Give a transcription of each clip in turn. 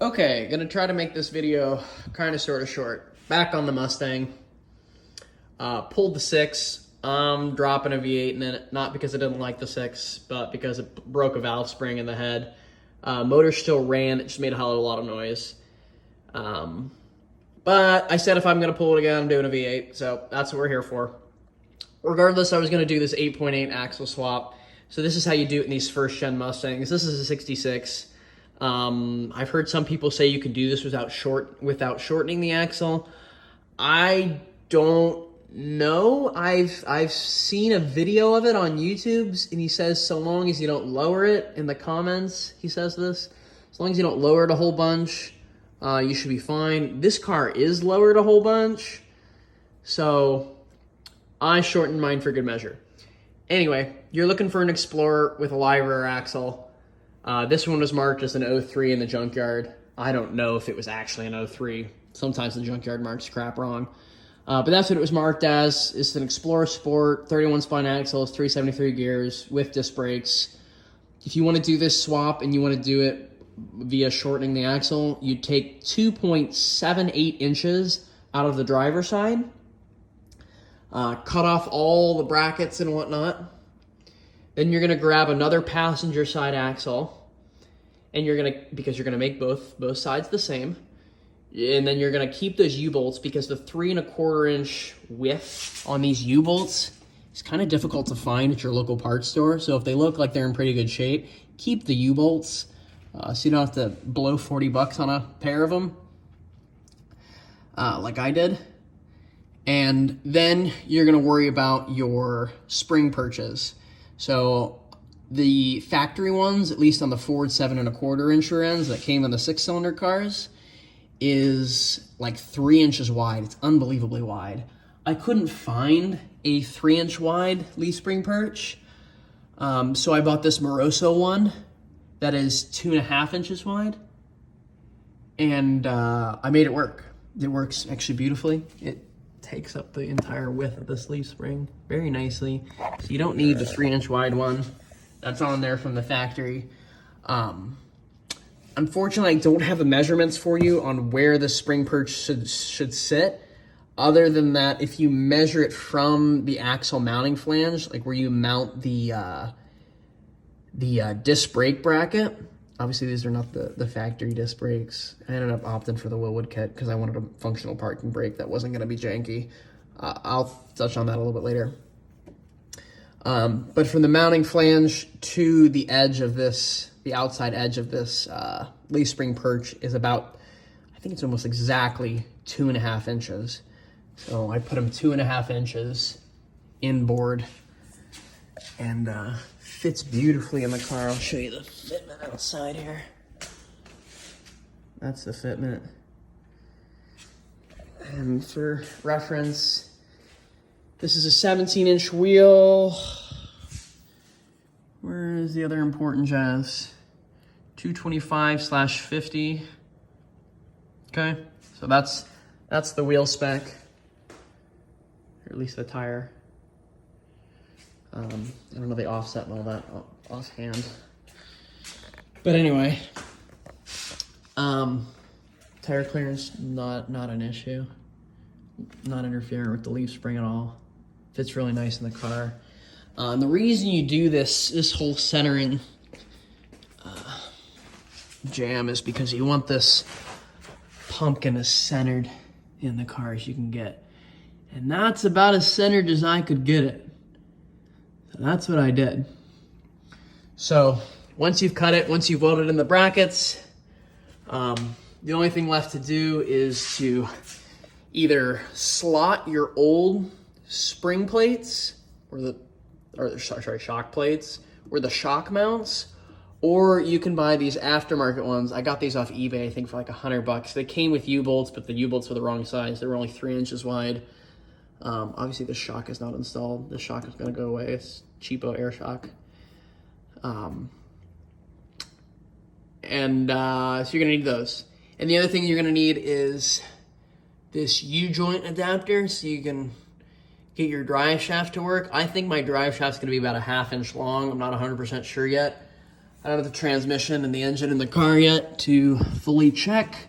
Okay, gonna try to make this video kind of sort of short. Back on the Mustang. Pulled the 6. I'm dropping a V8 in it, not because I didn't like the 6, but because it broke a valve spring in the head. Motor still ran, it just made a hell of a lot of noise. But I said if I'm gonna pull it again, I'm doing a V8, so that's what we're here for. Regardless, I was gonna do this 8.8 axle swap. So this is how you do it in these first gen Mustangs. This is a 66. I've heard some people say you can do this without shortening the axle. I don't know. I've seen a video of it on YouTube's, and he says so long as you don't lower it, in the comments he says this, as long as you don't lower it a whole bunch, you should be fine. This car is lowered a whole bunch, so I shortened mine for good measure. Anyway, you're looking for an Explorer with a live rear axle. This one was marked as an 03 in the junkyard. I don't know if it was actually an 03. Sometimes the junkyard marks crap wrong. But that's what it was marked as. It's an Explorer Sport, 31 spine axles, 373 gears with disc brakes. If you want to do this swap and you want to do it via shortening the axle, you take 2.78 inches out of the driver's side, cut off all the brackets and whatnot. Then you're going to grab another passenger side axle, and because you're going to make both sides the same. And then you're going to keep those U-bolts, because the 3¼ inch width on these U-bolts is kind of difficult to find at your local parts store. So if they look like they're in pretty good shape, keep the U-bolts so you don't have to blow 40 bucks on a pair of them like I did. And then you're going to worry about your spring perches. So the factory ones, at least on the Ford 7¼ inch rear ends that came in the 6-cylinder cars, is like 3 inches wide. It's unbelievably wide. I couldn't find a 3-inch wide leaf spring perch, so I bought this Moroso one that is 2.5 inches wide, and I made it work. It works actually beautifully. It takes up the entire width of this leaf spring very nicely, so you don't need the 3-inch wide one that's on there from the factory. Unfortunately, I don't have the measurements for you on where the spring perch should sit. Other than that, if you measure it from the axle mounting flange, like where you mount the disc brake bracket, obviously these are not the factory disc brakes. I ended up opting for the Wilwood kit because I wanted a functional parking brake that wasn't going to be janky. I'll touch on that a little bit later. But from the mounting flange to the edge of this, the outside edge of this leaf spring perch is about, I think it's almost exactly 2.5 inches. So I put them 2.5 inches inboard, and fits beautifully in the car. I'll show you the fitment outside here. That's the fitment. And for reference, this is a 17-inch wheel. Where is the other important jazz? 225/50. Okay, so that's the wheel spec, or at least the tire. I don't know the offset and all that offhand, but anyway, tire clearance not an issue. Not interfering with the leaf spring at all. Fits really nice in the car. And the reason you do this whole centering jam is because you want this pumpkin as centered in the car as you can get. And that's about as centered as I could get it. So that's what I did. So once you've cut it, once you've welded in the brackets, the only thing left to do is to either slot your old spring plates shock plates, or the shock mounts, or you can buy these aftermarket ones. I got these off eBay, I think for like $100. They came with U-bolts, but the U-bolts were the wrong size. They were only 3 inches wide. Obviously the shock is not installed. The shock is gonna go away. It's cheapo air shock. So you're gonna need those. And the other thing you're gonna need is this U-joint adapter, so you can get your drive shaft to work. I think my drive shaft's gonna be about 1/2 inch long. I'm not 100% sure yet. I don't have the transmission and the engine in the car yet to fully check,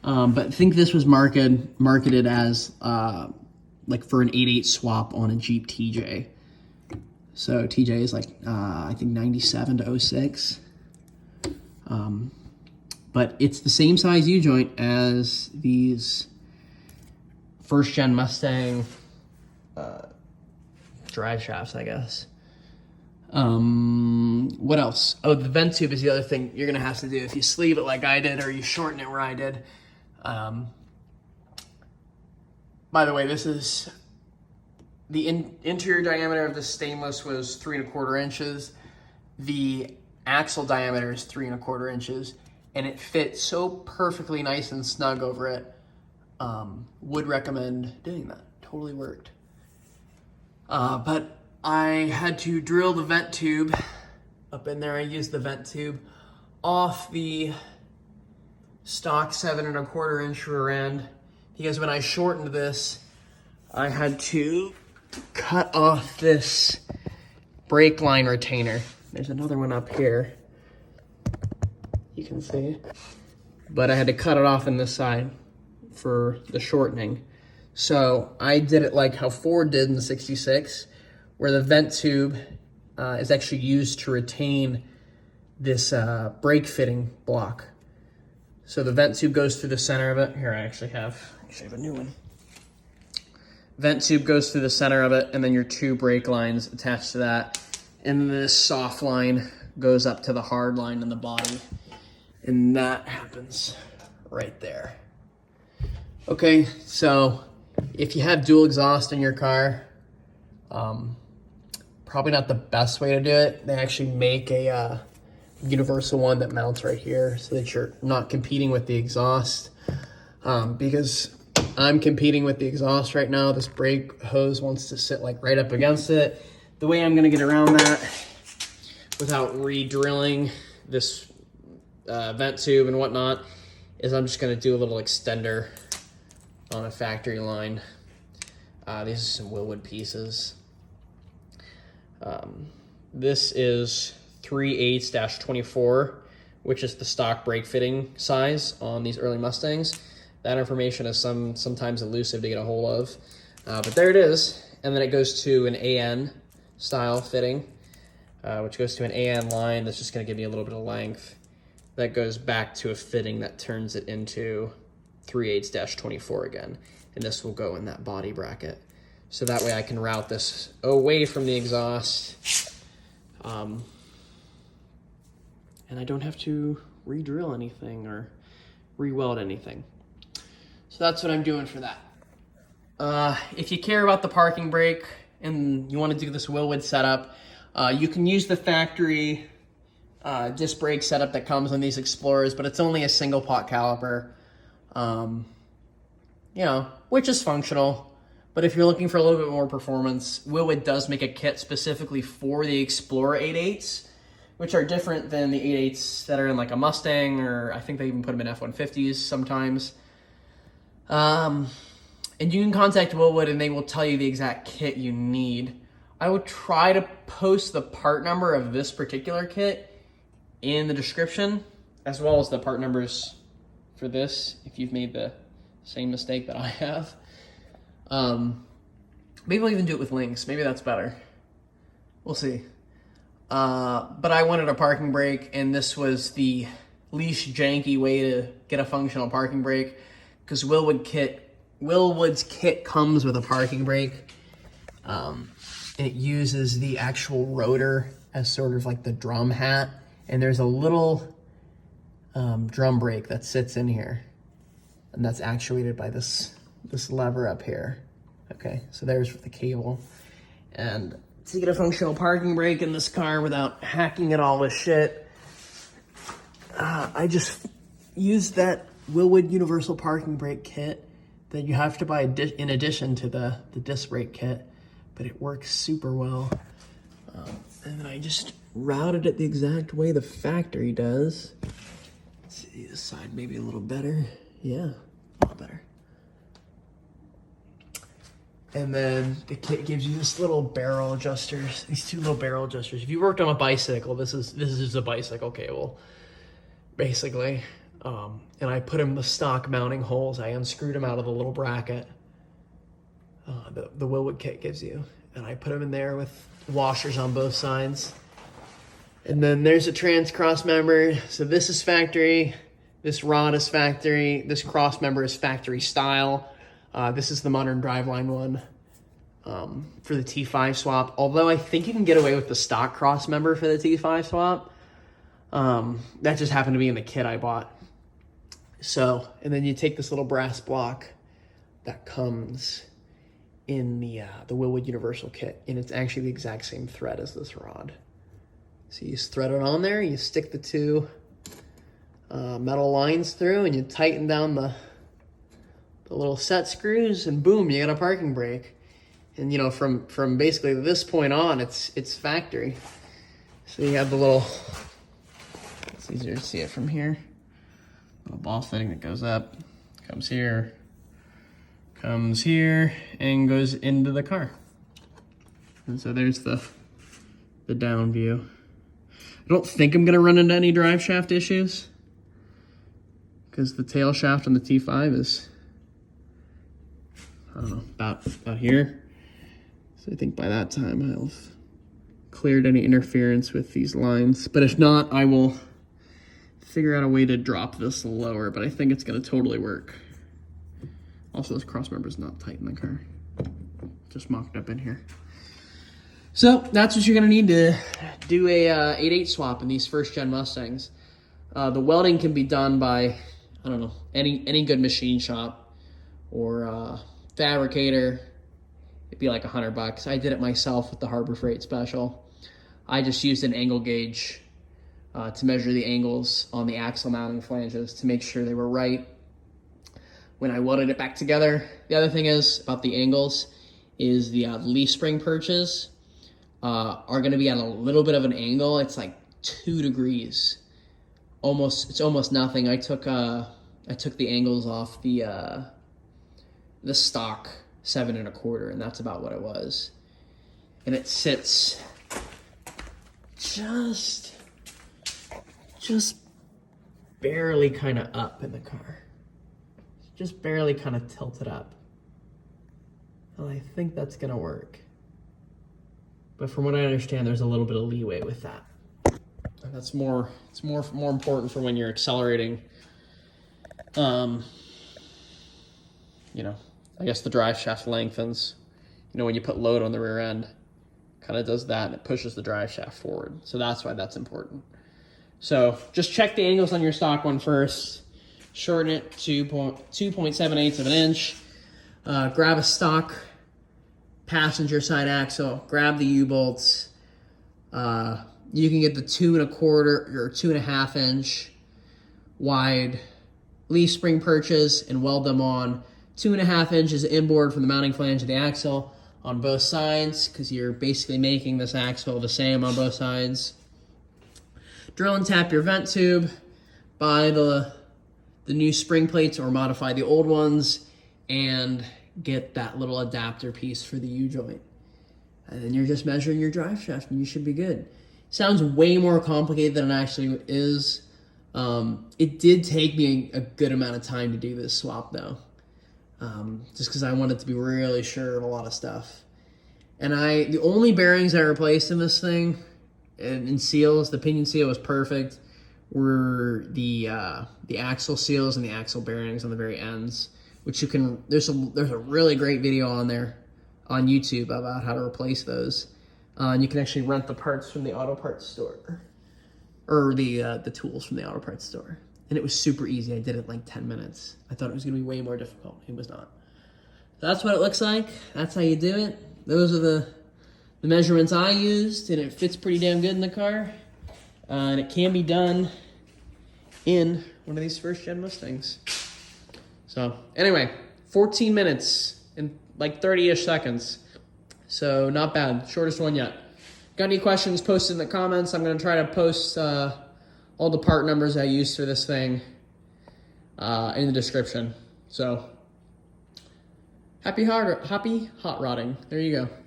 but I think this was marketed as like for an 8.8 swap on a Jeep TJ. So TJ is like, I think 97 to 06. But it's the same size U-joint as these first gen Mustang drive shafts, I guess. What else? Oh, the vent tube is the other thing you're gonna have to do if you sleeve it like I did, or you shorten it where I did. By the way, this is the interior diameter of the stainless was 3 1/4 inches. The axle diameter is 3 1/4 inches, and it fits so perfectly nice and snug over it. Would recommend doing that. Totally worked. But I had to drill the vent tube up in there. I used the vent tube off the stock 7 1/4 inch rear end, because when I shortened this, I had to cut off this brake line retainer. There's another one up here, you can see, but I had to cut it off in this side for the shortening. So I did it like how Ford did in the 66, where the vent tube is actually used to retain this brake fitting block. So the vent tube goes through the center of it. Here, I actually have a new one. Vent tube goes through the center of it, and then your 2 brake lines attached to that. And this soft line goes up to the hard line in the body. And that happens right there. Okay, so if you have dual exhaust in your car, probably not the best way to do it. They actually make a universal one that mounts right here so that you're not competing with the exhaust. Because I'm competing with the exhaust right now. This brake hose wants to sit like right up against it. The way I'm gonna get around that without re-drilling this vent tube and whatnot is I'm just gonna do a little extender on a factory line. These are some Wilwood pieces. This is 3/8-24, which is the stock brake fitting size on these early Mustangs. That information is sometimes elusive to get a hold of, but there it is. And then it goes to an AN style fitting, which goes to an AN line that's just gonna give you a little bit of length. That goes back to a fitting that turns it into 3/8-24 again. And this will go in that body bracket. So that way I can route this away from the exhaust. And I don't have to re-drill anything or re-weld anything. So that's what I'm doing for that. If you care about the parking brake and you want to do this Wilwood setup, you can use the factory disc brake setup that comes on these Explorers, but it's only a single pot caliper, which is functional. But if you're looking for a little bit more performance, Wilwood does make a kit specifically for the Explorer 8.8s, which are different than the 8.8s that are in like a Mustang, or I think they even put them in F-150s sometimes. And you can contact Wilwood and they will tell you the exact kit you need. I would try to post the part number of this particular kit in the description, as well as the part numbers for this, if you've made the same mistake that I have. Maybe I'll even do it with links. Maybe that's better. We'll see. But I wanted a parking brake, and this was the least janky way to get a functional parking brake, because Wilwood's kit comes with a parking brake. It uses the actual rotor as sort of like the drum hat, and there's a little drum brake that sits in here, and that's actuated by this lever up here. Okay, so there's the cable. And to get a functional parking brake in this car without hacking it all with shit, I just used that Wilwood universal parking brake kit that you have to buy in addition to the disc brake kit, but it works super well. And then I just routed it the exact way the factory does. Let's see, this side maybe a little better. Yeah, a lot better. And then the kit gives you this little barrel adjusters, these two little barrel adjusters. If you worked on a bicycle, this is a bicycle cable, basically. And I put in the stock mounting holes. I unscrewed them out of the little bracket the Wilwood kit gives you. And I put them in there with washers on both sides. And then there's a trans cross member. So this is factory. This rod is factory. This cross member is factory style. This is the modern driveline one for the T5 swap. Although I think you can get away with the stock cross member for the T5 swap. That just happened to be in the kit I bought. So, and then you take this little brass block that comes in the Wilwood Universal kit, and it's actually the exact same thread as this rod. So you just thread it on there, you stick the two metal lines through, and you tighten down the little set screws, and boom, you got a parking brake. And you know, from basically this point on, it's factory. So you have the little, it's easier to see it from here. Little ball fitting that goes up, comes here, and goes into the car. And so there's the down view. I don't think I'm gonna run into any drive shaft issues because the tail shaft on the T5 is, I don't know, about here. So I think by that time I'll have cleared any interference with these lines. But if not, I will figure out a way to drop this lower, but I think it's gonna totally work. Also, this cross member is not tight in the car. Just mocked up in here. So that's what you're gonna need to do a 8/8 swap in these first gen Mustangs. The welding can be done by, I don't know, any good machine shop or fabricator. It'd be like $100. I did it myself with the Harbor Freight Special. I just used an angle gauge to measure the angles on the axle mounting flanges to make sure they were right when I welded it back together. The other thing is about the angles is the leaf spring perches are going to be at a little bit of an angle. It's like 2 degrees. It's almost nothing. I took the angles off the stock 7 1/4, and that's about what it was. And it sits just barely kind of up in the car. Just barely kind of tilted up. And I think that's gonna work. But from what I understand, there's a little bit of leeway with that. And that's it's more important for when you're accelerating. You know, I guess the drive shaft lengthens. You know, when you put load on the rear end, kind of does that and it pushes the drive shaft forward. So that's why that's important. So just check the angles on your stock one first. Shorten it to 2.78 of an inch. Grab a stock passenger side axle. Grab the U-bolts. You can get the 2 1/4 or 2.5 inch wide leaf spring perches and weld them on. 2.5 inches inboard from the mounting flange of the axle on both sides, because you're basically making this axle the same on both sides. Drill and tap your vent tube. Buy the new spring plates or modify the old ones, and get that little adapter piece for the U-joint. And then you're just measuring your drive shaft and you should be good. Sounds way more complicated than it actually is. It did take me a good amount of time to do this swap though. Just because I wanted to be really sure of a lot of stuff. And the only bearings I replaced in this thing, and seals, the pinion seal was perfect, were the axle seals and the axle bearings on the very ends, which you can, there's a really great video on there on YouTube about how to replace those. And you can actually rent the parts from the auto parts store, or the tools from the auto parts store. And it was super easy. I did it in like 10 minutes. I thought it was gonna be way more difficult. It was not. So that's what it looks like. That's how you do it. Those are the measurements I used, and it fits pretty damn good in the car. And it can be done in one of these first gen Mustangs. So anyway, 14 minutes and like 30-ish seconds. So not bad, shortest one yet. Got any questions, post in the comments. I'm gonna try to post all the part numbers I used for this thing in the description. So Happy hot rodding. There you go.